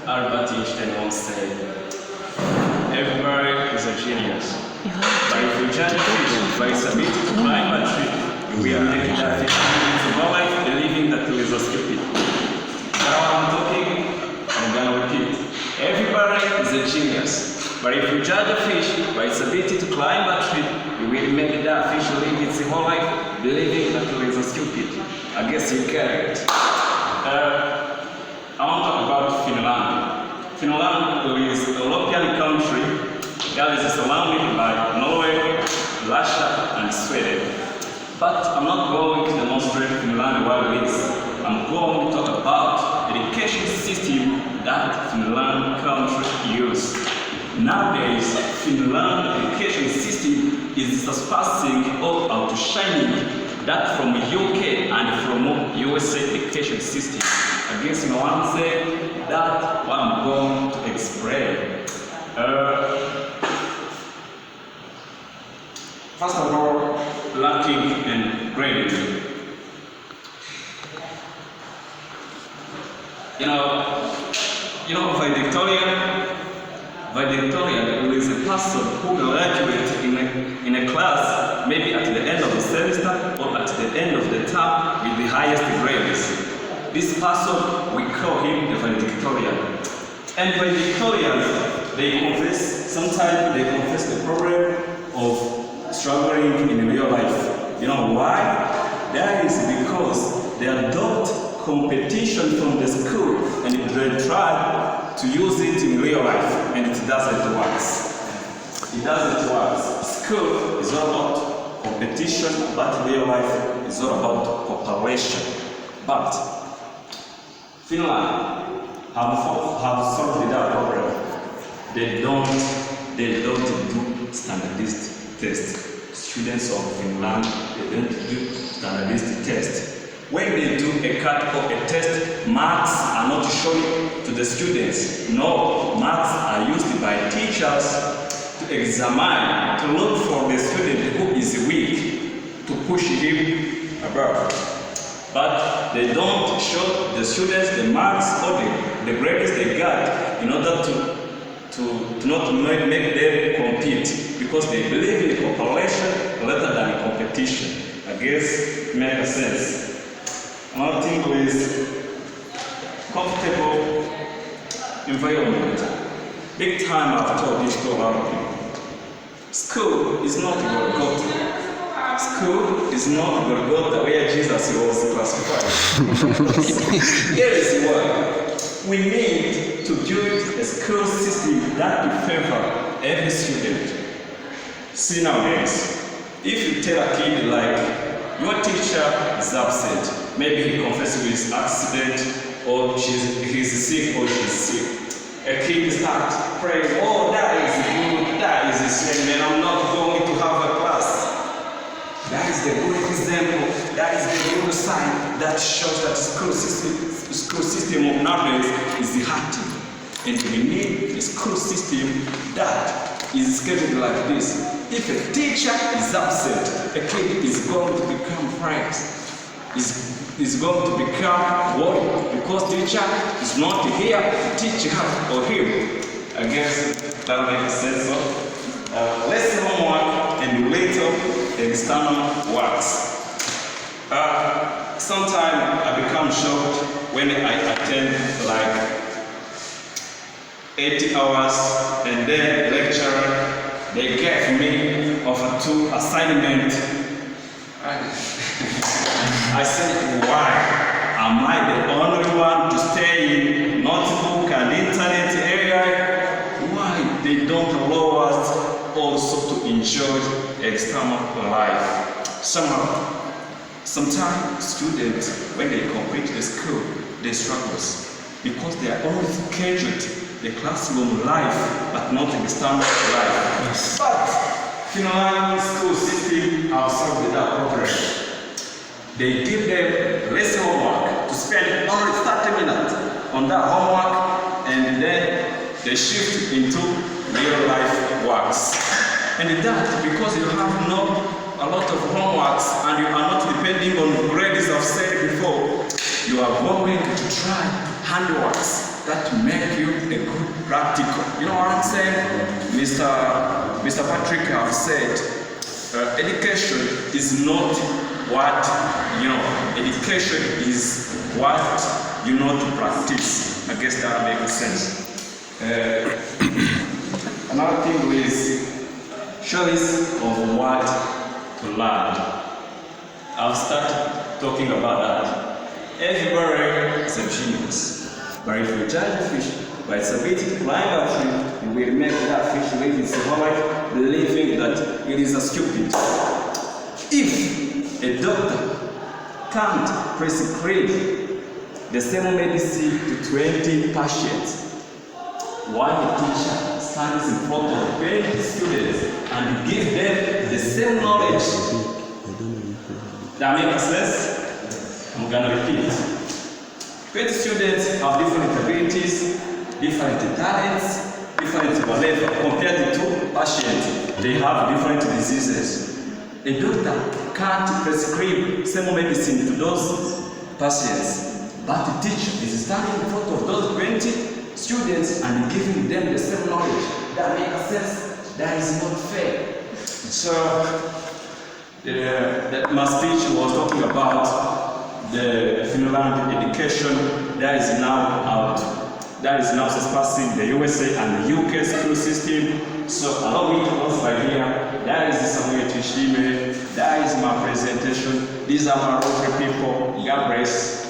Albert Einstein once said, everybody is a genius. But if you judge a fish by its ability to climb a tree, you will make that fish into more life believing that he is a stupid. Now I'm talking, I'm gonna repeat. Everybody is a genius. But if you judge a fish by its ability to climb a tree, you will make that fish live its whole life believing that he is a stupid. I guess you get it. I want to talk about Finland. Finland is a European country that is surrounded by Norway, Russia, and Sweden. But I'm not going to demonstrate Finland what it is. I'm going to talk about the education system that Finland country uses. Nowadays, Finland education system is surpassing or outshining that from UK and from USA education system. I guess you know what I'm saying? That's what I'm going to explain. First of all, ranking and grading. You know, valedictorian is a person who graduates in a class, maybe at the end of the semester or at the end of the term with the highest grades. This person, we call him a valedictorian. And valedictorians, they confess, sometimes they confess the problem of struggling in real life. You know why? That is because they adopt competition from the school and they try to use it in real life, and it doesn't work. It doesn't work. School is all about competition, but real life is all about cooperation. But Finland have solved that problem. They don't do standardized tests. Students of Finland, they don't do standardized tests. When they do a cut or a test, marks are not shown to the students. No, marks are used by teachers to examine, to look for the student who is weak, to push him above. But they don't show the students the marks or the grades they got in order to not make them compete, because they believe in cooperation rather than competition. I guess it makes sense. Another thing is comfortable environment. Big time I've told this to a lot of people. School is not Golgotha. School is not Golgotha where Jesus was crucified. Here is why. We need to build a school system that will favor every student. See nowadays, if you tell a kid like, your teacher is upset, maybe he confesses with his accident, or he's sick or she's sick. A kid starts praying, oh, that is good, that is the same, and I'm not going to have a class. That is the good example, that is the good sign that shows that the school system of nowadays is hurting. And we need a school system that is scheduled like this. If a teacher is upset, a kid is going to become frightened. Is going to become worried because teacher is not here to teach her or him. I guess that makes sense. So, lesson homework and later external works. Sometimes I become shocked when I attend like 80 hours and then lecturer, they gave me over 2 assignments. I said, why am I the only one to stay in notebook and internet area? Why they don't allow us also to enjoy external life? Sometimes students, when they complete the school, they struggle because they are only scheduled the classroom life, but not the external life. Yes. But Finland school system have solved that problem. They give them lesson homework to spend only 30 minutes on that homework, and then they shift into real life works. And that because you have a lot of homeworks and you are not depending on grades I've said before, you are going to try handworks that make make you a good practical. You know what I'm saying? Mr. Patrick have said, education is not what you know. Education is what you know to practice. I guess that makes sense. Another thing is choice of what to learn. I'll start talking about that. Everybody is a genius, but if you judge a fish by its ability to climb a tree, you will make that fish live its life believing that it is a stupid. If a doctor can't prescribe the same medicine to 20 patients, while a teacher stands in front of 20 students and gives them the same knowledge, that makes sense? I'm gonna repeat. 20 students have different abilities, different talents, different whatever. Compared to 2 patients, they have different diseases. A doctor can't prescribe same medicine to those patients, but the teacher is standing in front of those 20 students and giving them the same knowledge. That makes sense? That is not fair. So, my speech was talking about the Finland education that is now out, that is now surpassing the USA and the UK school system. So allow me to close by here. That is Samuel Ishema. That is my presentation. These are my local people. God bless.